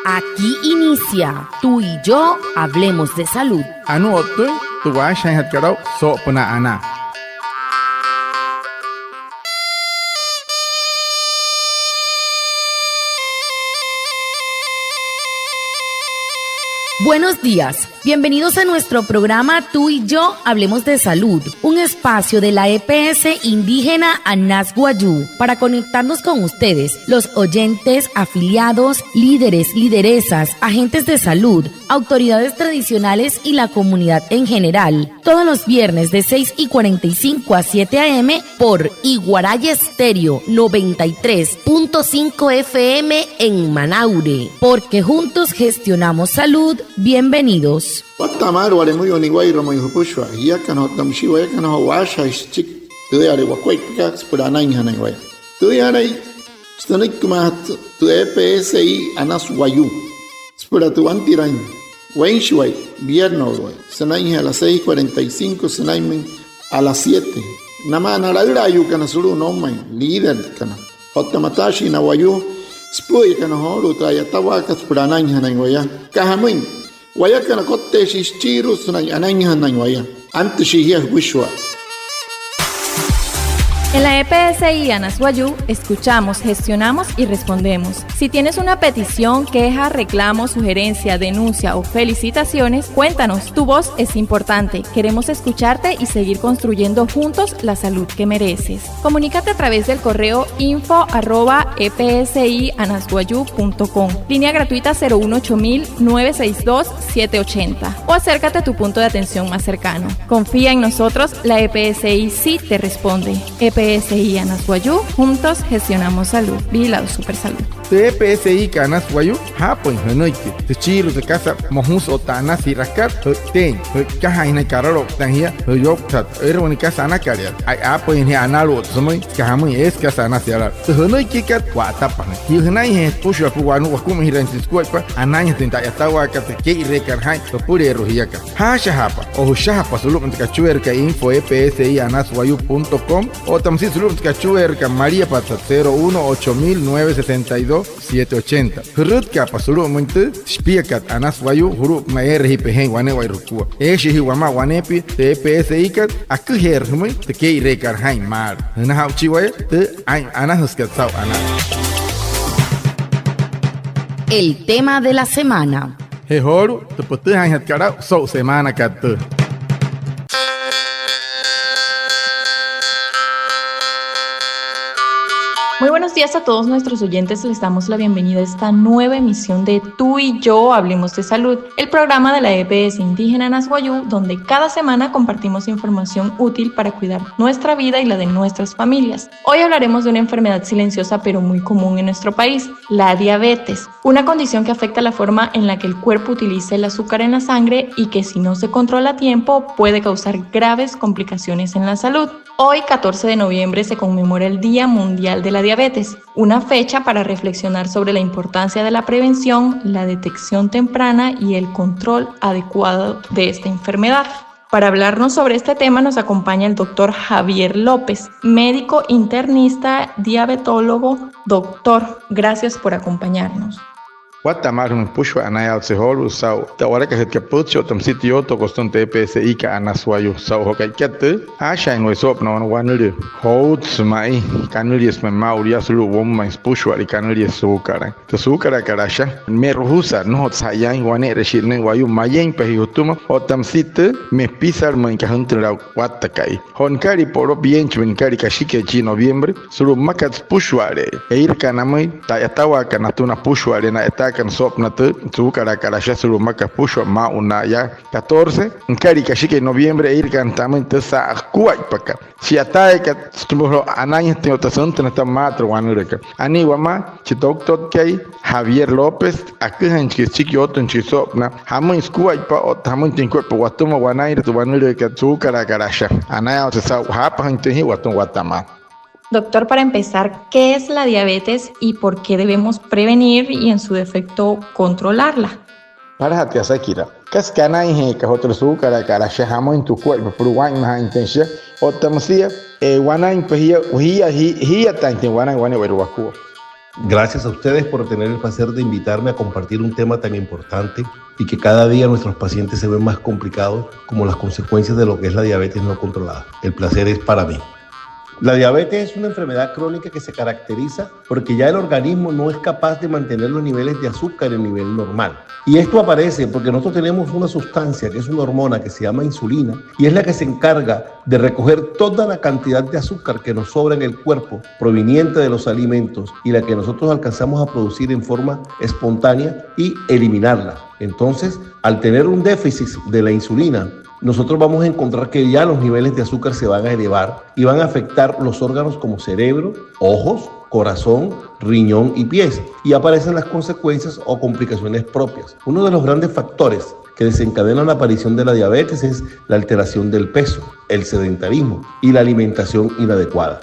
Aquí inicia Tú y yo hablemos de salud. Anu otu tu wa shan hat karau so puna ana. Buenos días, bienvenidos a nuestro programa Tú y yo hablemos de salud, un espacio de la EPS indígena Anas Guayú para conectarnos con ustedes, los oyentes, afiliados, líderes, lideresas, agentes de salud, autoridades tradicionales y la comunidad en general, todos los viernes de 6:45 a 7 a.m. por Iguaraya Estéreo 93.5 FM en Manaure, porque juntos gestionamos salud. Bienvenidos. Watamar wale muy oniguay romo yupushwa ya kano tamshiwa ya kano washa ischik tu are wakwai pika spurana inhana iguay tu are stanik kumat tu EPSI Anas Guayú spura tu antirain Wenshway viernes senai a las 6:45 senai a las 7 namana la irayu kana suru no mai líder kana hotamatashi na Guayú spuy kana holu trayatawa spurana inhana iguay kahamin Waya kana kote shischiru sunay ananya nanwaya. Antes shihia wishwa. En la EPSI Anas Guayú escuchamos, gestionamos y respondemos. Si tienes una petición, queja, reclamo, sugerencia, denuncia o felicitaciones, cuéntanos. Tu voz es importante. Queremos escucharte y seguir construyendo juntos la salud que mereces. Comunícate a través del correo info@epsianasguayu.com, línea gratuita 018-962-780 o acércate a tu punto de atención más cercano. Confía en nosotros, la EPSI sí te responde. EPSI Anas Guayú, juntos gestionamos salud. Vigilado Supersalud. Te EPSI Anas Guayú, hapoin hanoiki. Te chiru te casa mohus otana si rascar, ten, kaha ina kararo tangia, yoktat, erwonika sana kariar. Ai apoin he analo somoi, kahamu es kasana siara. Te hanoiki kat watapane. Yuhnai he pushu apuanu wakum hirantis kuipa, ananya tinta yatawa kat ke irekar hai, to pure rohiaka. Ha shahapa, o shahapa suluk untuk chuer ka info epsianasguayu.com o tamsi suluk kachuer ka María Patat 018-962-780. Hurut ka pasulu muntu spiakat Anas Guayú hurut maer hipehen wane wairukua. Eshi wama wanepi te EPSI kat akuher humai te ke rekar hai mar. Na hauchi way te Anas huskat sau Anas. El tema de la semana. He horu te pote hai hat karau so semana kat. Muy buenos días a todos nuestros oyentes, les damos la bienvenida a esta nueva emisión de Tú y yo hablemos de salud, el programa de la EPS indígena Anas Guayú, donde cada semana compartimos información útil para cuidar nuestra vida y la de nuestras familias. Hoy hablaremos de una enfermedad silenciosa pero muy común en nuestro país, la diabetes, una condición que afecta la forma en la que el cuerpo utiliza el azúcar en la sangre y que si no se controla a tiempo puede causar graves complicaciones en la salud. Hoy, 14 de noviembre, se conmemora el Día Mundial de la Diabetes, una fecha para reflexionar sobre la importancia de la prevención, la detección temprana y el control adecuado de esta enfermedad. Para hablarnos sobre este tema nos acompaña el doctor Javier López, médico internista, diabetólogo. Doctor, gracias por acompañarnos. Watamar un pushu anaya se holu sau ta ora ka het ka pucho tam sitio to koston te EPSI ka Anas Guayú sau hokai kette a shain we sop no wanul hout mai kanulies me mauria sulu wom mai pushu ali kanulies sukara te sukara karasha me ruhusa no sayang wane reshid ne Guayú mayen pe yutuma o tam sit me pisar man ka huntra watakai honkari poro bien chwinkari ka shike chi noviembre sulu makat pushu ale eir kanamai ta yatawa kanatuna pushu ale na kan sopna tu sukara karasha sulu maka pusho ma una ya 14 nkari kashike noviembre ir cantamos sa kuai paka si atae ka stumo ananya teotason tena matro wanureka ani wama chi doctor kai Javier López akhan chi chikioto chi sopna hamun skuai pa o hamun tin ko watuma wanair tu wanureka sukara karasha anaya sa hapa hantehi watun watama. Doctor, para empezar, ¿qué es la diabetes y por qué debemos prevenir y en su defecto controlarla? Para hati asakira, kas kanai he ka hotel sukara karasha hamun tu cuerpo por wan ma intensia o tamsia wanain pa hiya tante wanain wane weru waku. Gracias a ustedes por tener el placer de invitarme a compartir un tema tan importante y que cada día nuestros pacientes se ven más complicados como las consecuencias de lo que es la diabetes no controlada. El placer es para mí. La diabetes es una enfermedad crónica que se caracteriza porque ya el organismo no es capaz de mantener los niveles de azúcar en nivel normal. Y esto aparece porque nosotros tenemos una sustancia que es una hormona que se llama insulina y es la que se encarga de recoger toda la cantidad de azúcar que nos sobra en el cuerpo proveniente de los alimentos y la que nosotros alcanzamos a producir en forma espontánea y eliminarla. Entonces, al tener un déficit de la insulina, nosotros vamos a encontrar que ya los niveles de azúcar se van a elevar y van a afectar los órganos como cerebro, ojos, corazón, riñón y pies, y aparecen las consecuencias o complicaciones propias. Uno de los grandes factores que desencadenan la aparición de la diabetes es la alteración del peso, el sedentarismo y la alimentación inadecuada.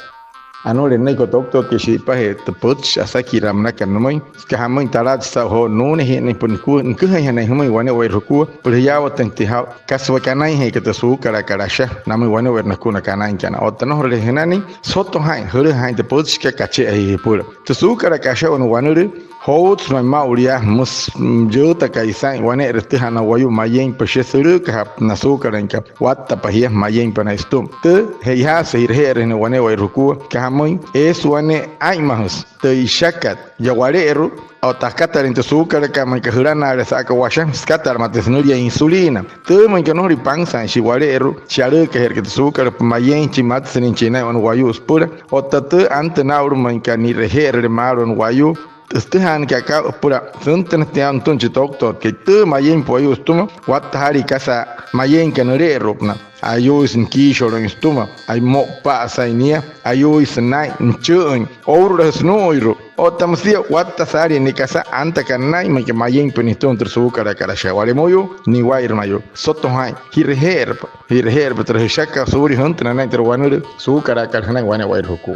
Anore neko doctor ke shi pa he te puch asaki ramna kanmai ka hamai tarat sa ho no ne he ne pun ku nku he ne hamai wane we ruku pul ya wa tenti ha kaswa kanai he ke te su kara karasha namai wane we na ku na kanai kana otno hore henani soto hai hore hai te puch ke kache he pul te su kara kasha on wane Hout my mauria mus juta kaisai wane rete hana wayu mayeng pesesuru ka nasuka renka watta pahia mayeng panastum te heya seirher ne wane wai ruku ka moy es wane ai mahus te ishakat yaware eru otakata rente suka ka mai ka hurana resa ka washa skatar matesnuria insulina te mai ka nori pangsa shiware eru share ka her ka suka mayeng chimat senin china wan wayu spura otate antena ur mai ka ni reher maron wayu Estehan que acá pura sunten tian tunchi doctor que te mayen po ayustuma wat hari casa mayen que no re ropna ayo sin kisho ro instuma ay mo pa sainia ayo isnai nchun ouro snoiro o tamsia wat tasari ni casa anta kanai me que mayen peniston tersu cara cara shawale moyo ni wair mayo soto hai hirher pero shaka suri huntna nai terwanur su cara cara nai wane wair huku.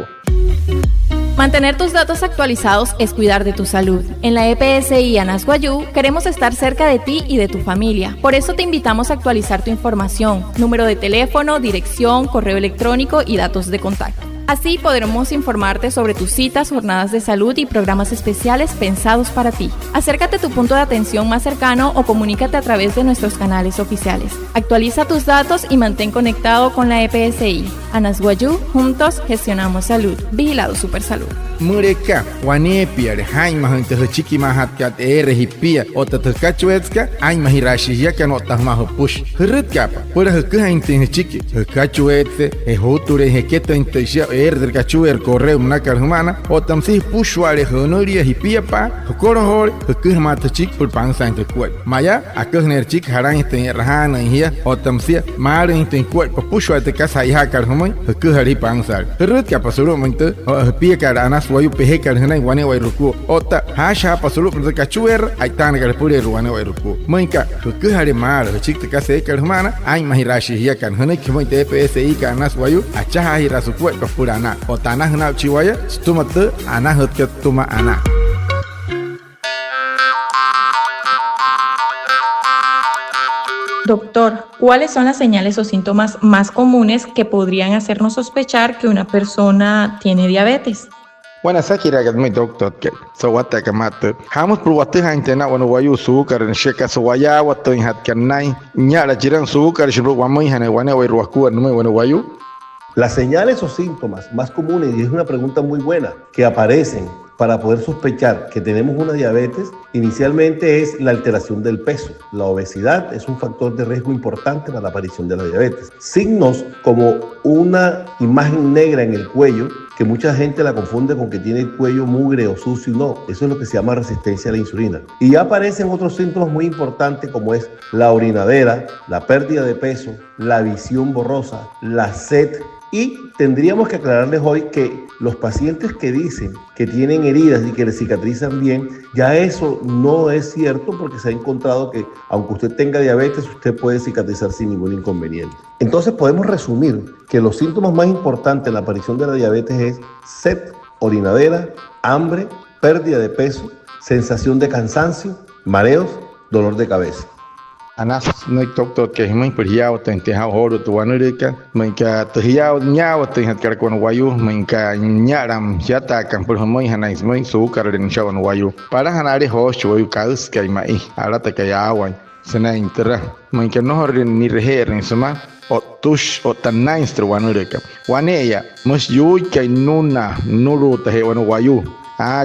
Mantener tus datos actualizados es cuidar de tu salud. En la EPSI Anasguayú queremos estar cerca de ti y de tu familia. Por eso te invitamos a actualizar tu información, número de teléfono, dirección, correo electrónico y datos de contacto. Así podremos informarte sobre tus citas, jornadas de salud y programas especiales pensados para ti. Acércate a tu punto de atención más cercano o comunícate a través de nuestros canales oficiales. Actualiza tus datos y mantén conectado con la EPSI. Anasguayú, juntos gestionamos salud. Vigilado Supersalud. Mureka, wanepia, haima hante chiki mahatkat hipia, otatakachuetska, aima hirashia can otamaho push. Hurkapa, pura hukahinte chiki, hukachuete, hoture, heketa intesha, der cachuer, correo, una carhumana, o tamsi pushware, honoria, hipia pa, hokorohor, hukumata chik, pulpansa into quet. Maya, a kohner chik, harangte, rahana, here, o tamsia, marin in quet, pushwate casa, yakarhumai, hukuhari pansar. Hurkapa, solamente, o hipia caranas. Wayu pehekar hanai wane wai ruku ota hasha pasulu per kachuer aitan gar pure ruane wai ruku mainka ku hare mar chik ka se kar humana ai mahirashi hiya kan hanai khmai te psi ka nas wayu acha ha hira su ku purana otana hna chiwaya stumat ana hot tuma ana. Doctor, ¿cuáles son las señales o síntomas más comunes que podrían hacernos sospechar que una persona tiene diabetes? Wana sakira gat mai doctor ke so wata kamat hamus pro wata hantena wana wayu sukar sheka so waya wata hat kanai nyara jiran sukar shibro wamai hane wana wai ruaku no wana wayu. Las señales o síntomas más comunes, y es una pregunta muy buena, que aparecen para poder sospechar que tenemos una diabetes, inicialmente es la alteración del peso. La obesidad es un factor de riesgo importante para la aparición de la diabetes. Signos como una imagen negra en el cuello, que mucha gente la confunde con que tiene el cuello mugre o sucio, y no, eso es lo que se llama resistencia a la insulina. Y ya aparecen otros síntomas muy importantes como es la orinadera, la pérdida de peso, la visión borrosa, la sed. Y tendríamos que aclararles hoy que los pacientes que dicen que tienen heridas y que les cicatrizan bien, ya eso no es cierto, porque se ha encontrado que aunque usted tenga diabetes, usted puede cicatrizar sin ningún inconveniente. Entonces podemos resumir que los síntomas más importantes en la aparición de la diabetes es sed, orinadera, hambre, pérdida de peso, sensación de cansancio, mareos, dolor de cabeza. anas no doctor que me perhiao tente ha horo to wanurika me ka hiao nyao te hat kar kon wayu me ka nyaram yata kan por moi hanais moi su kar den shawan wayu para hanare ho shoyu kaus kai mai arata ka yawan sena intera me ka no ni reher sama o tush o tanainstro wanurika waneya mus yu kai nuna nuru te he wan wayu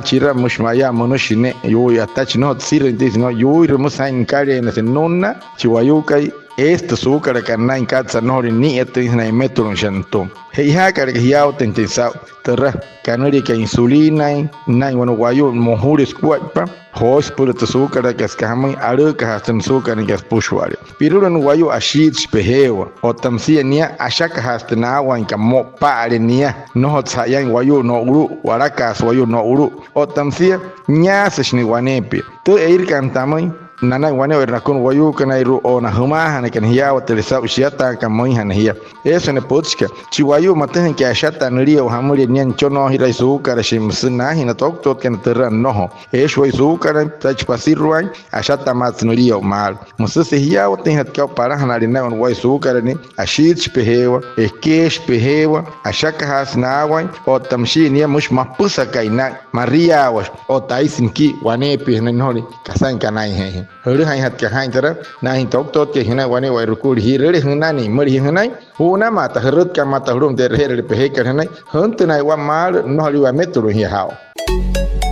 chira mushmaya monoshine yo attach no sirentis no yo remusain kare na nonna chiwayukai esto azúcar carna en casa no ni esto es na metro shanto heya kare hiao tentesa terra canori que insulina nai bueno guayo mohures cuapa hos por el azúcar que escama aruca hasta azúcar que es pushwari pero no guayo ashit spehewa o tamsienia ashaka hasta na agua en camo parenia no hotsayan guayo no uru warakas guayo no uru o tamsia nyas ni guanepi tu eir cantamai nana guane verna con guayu kana iru o na huma hana kan hiya o telesa usiata kan moi hana hiya eso ne potska chiwayu maten ke ashata nuri o hamuri nyan chono hira su kara shim sna hina tok tot kan terran no eso su kara tach pasirwan ashata mat nuri o mal musase hiya o ten hat ka para hana rina on guai su kara ni ashit pehewa eskesh pehewa ashaka has na wan o tamshi ni mush mapusa kaina maria o taisin ki wane pe na nori kasan kanai he huru hai hat ka hai tara na hin tok tot ke hina wane wai rukur hi re hna ni mari hna huna mata harut ka mata hurum de re pe he ka hna hunt nai wa mal no li wa metro hi hao.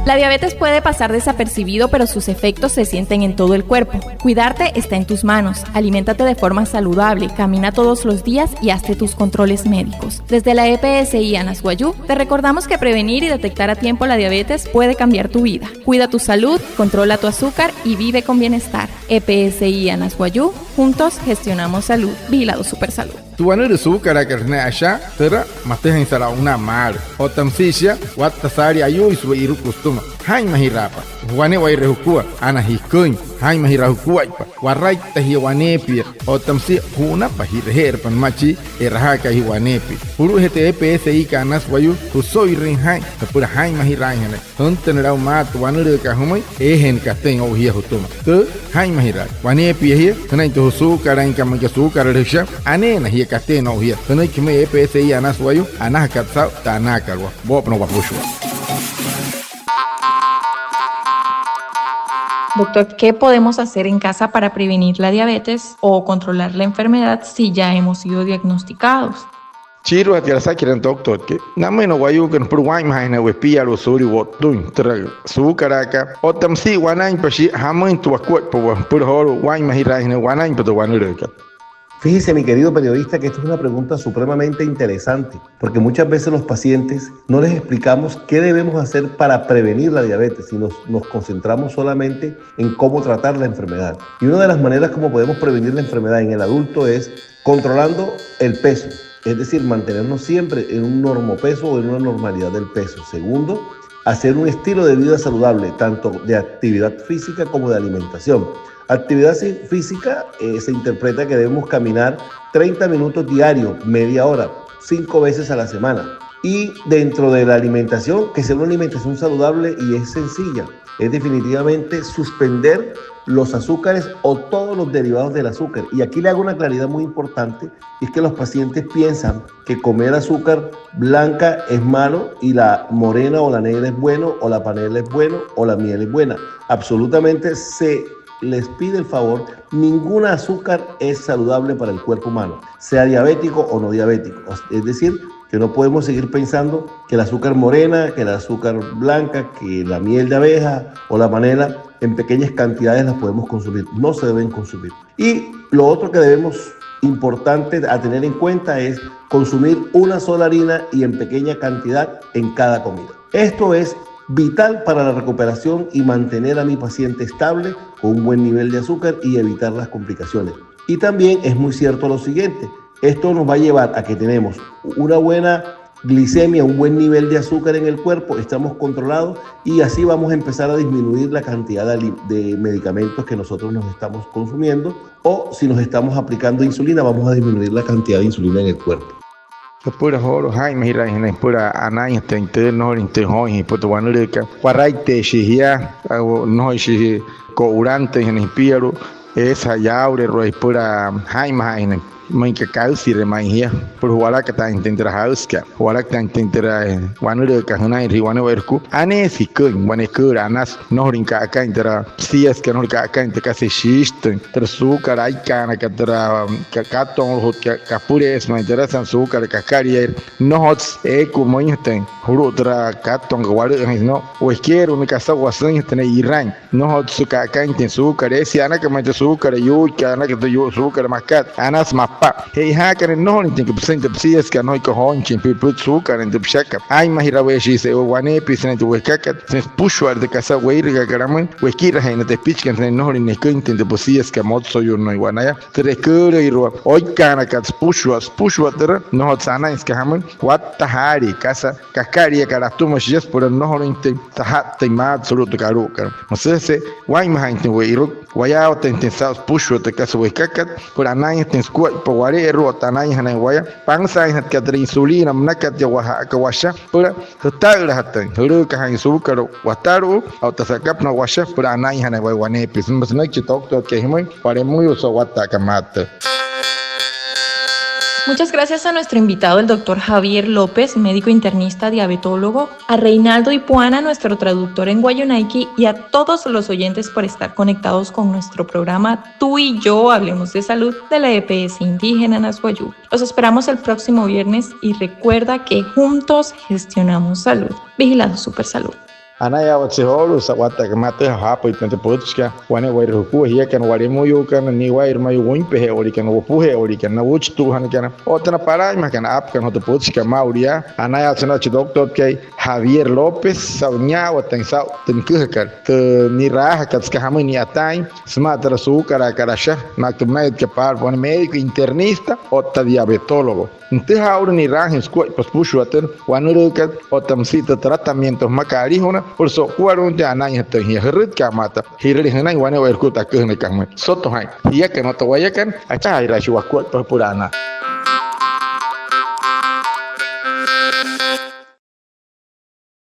La diabetes puede pasar desapercibido, pero sus efectos se sienten en todo el cuerpo. Cuidarte está en tus manos. Aliméntate de forma saludable, camina todos los días y hazte tus controles médicos. Desde la EPSI Anas Guayú, te recordamos que prevenir y detectar a tiempo la diabetes puede cambiar tu vida. Cuida tu salud, controla tu azúcar y vive con bienestar. EPSI Anas Guayú, juntos gestionamos salud. Vigilado Supersalud. Tuanu de su cara que ne asha tera mate hin sara una mar o tamsisha wat tasari ayu isu iru kustuma hain mahirapa wane wai rehukua ana hikun hain mahirahukua pa warai tahi wanepi o tamsi huna pahirher pan machi eraha ka hi wanepi puru hete EPSI kanas wayu husoi rin hain pura hain mahirai hene hunten rau mat wanu de ka humai ehen ka ten o hi hutuma tu hain mahirai wanepi hi kana to su cara in kam ka su cara resha ane na hi kate no hi kana kime EPSI Anas wayu anah katsa tanaka wa bop no wapushu. Doctor, ¿qué podemos hacer en casa para prevenir la diabetes o controlar la enfermedad si ya hemos sido diagnosticados? Chiro at yarsa kiran doctor ke nameno wayu kan pur wai mai na we pia lo suri wo tun tra su karaka o tamsi wanain pashi hamoin tu akut pur horo wai mai rai na wanain pa to wanureka. Fíjese, mi querido periodista, que esto es una pregunta supremamente interesante, porque muchas veces los pacientes no les explicamos qué debemos hacer para prevenir la diabetes y nos concentramos solamente en cómo tratar la enfermedad. Y una de las maneras como podemos prevenir la enfermedad en el adulto es controlando el peso, es decir, mantenernos siempre en un normopeso o en una normalidad del peso. Segundo, hacer un estilo de vida saludable, tanto de actividad física como de alimentación. Actividad física se interpreta que debemos caminar 30 minutos diarios, media hora, 5 veces a la semana. Y dentro de la alimentación, que sea una alimentación saludable y es sencilla, es definitivamente suspender los azúcares o todos los derivados del azúcar. Y aquí le hago una claridad muy importante, y es que los pacientes piensan que comer azúcar blanca es malo y la morena o la negra es bueno, o la panela es bueno, o la miel es buena. Absolutamente les pide el favor, ninguna azúcar es saludable para el cuerpo humano, sea diabético o no diabético. Es decir, que no podemos seguir pensando que el azúcar morena, que el azúcar blanca, que la miel de abeja o la panela en pequeñas cantidades las podemos consumir. No se deben consumir. Y lo otro que debemos importante a tener en cuenta es consumir una sola harina y en pequeña cantidad en cada comida. Esto es vital para la recuperación y mantener a mi paciente estable con un buen nivel de azúcar y evitar las complicaciones. Y también es muy cierto lo siguiente, esto nos va a llevar a que tenemos una buena glicemia, un buen nivel de azúcar en el cuerpo, estamos controlados y así vamos a empezar a disminuir la cantidad de medicamentos que nosotros nos estamos consumiendo, o si nos estamos aplicando insulina, vamos a disminuir la cantidad de insulina en el cuerpo. Pura horo hai mahira hina pura anai tente no inte hoi puto wanureka warai te shihia no shi ko urante hina piero esa yaure roi pura haima haine mình cái cáo gì rồi mày hia, por huala cái ta intentara house cái, huala cái ta intentara, wanu được cái này thì wanu erku, ane si keng, wanu ker anas, no rin cái intera, si es que no cái intera se xiste, ter sucar ai cana que tera, que catong hot que pures, no interesa sucar que carrier, no hots eku moin ten, huru tera catong que walu no, o quiero una casa guasan ten Iran, no hot sucar que inten sucar, esi ana que me sucar, yo que ana que yo sucar mascat, anas mapa. Hei hakan no ni tin que presente psies que no que honchin piput sucar en dubshaka ai mahira weshi se o wane pisene tu wekaka se pushwar de casa weirga karaman wekira haina te pitch que no ni kuntin de psies que mod so yo no iwanaya tre kure iro oi kana ka pushwater no hot sana is que haman wat tahari casa kakari kara tumo jes por no ni tin tahat te ma absoluto karu kar mosese wai mahainte weiro waya ten sa pushwa te casa wekaka por anai ten squat wari rota nai hana waya pangsa hat kadri insulina mnakat ya waha ka washa pura hotal hatan huru ka han sukar wataru au tasakap na washa pura nai hana waya wane pis masna ki tok to ke himai pare muy uso wata kamata. Muchas gracias a nuestro invitado, el doctor Javier López, médico internista diabetólogo, a Reinaldo Ipuana, nuestro traductor en Guayunaiki, y a todos los oyentes por estar conectados con nuestro programa Tú y Yo Hablemos de Salud de la EPS Indígena Nasguayú. Los esperamos el próximo viernes y recuerda que juntos gestionamos salud. Vigilando Super Salud. Anaya watse holu sawata kamate hapo ipente potska wane wair huku hiya kan wari muyu kan ni wair mayu wimpe he ori kan wopuhe ori kan na wuch tu han kan otna para ma kan ap kan hoto potska mauria anaya tsena chi doctor ke Javier López saunya watan sau tin kuhkar te ni raha katska hamani atai smatra sukara karasha maktubna ke par bon médico internista otta diabetólogo Nte ahora ni rajes kuai pas pushuater wanurukat otamsita tratamientos macarijona por so kuarun ya nanya te hirrit kamata hirri hanai wane werkuta kene kamai soto hai ya que no te vayakan acha ira shuwa kuat purana.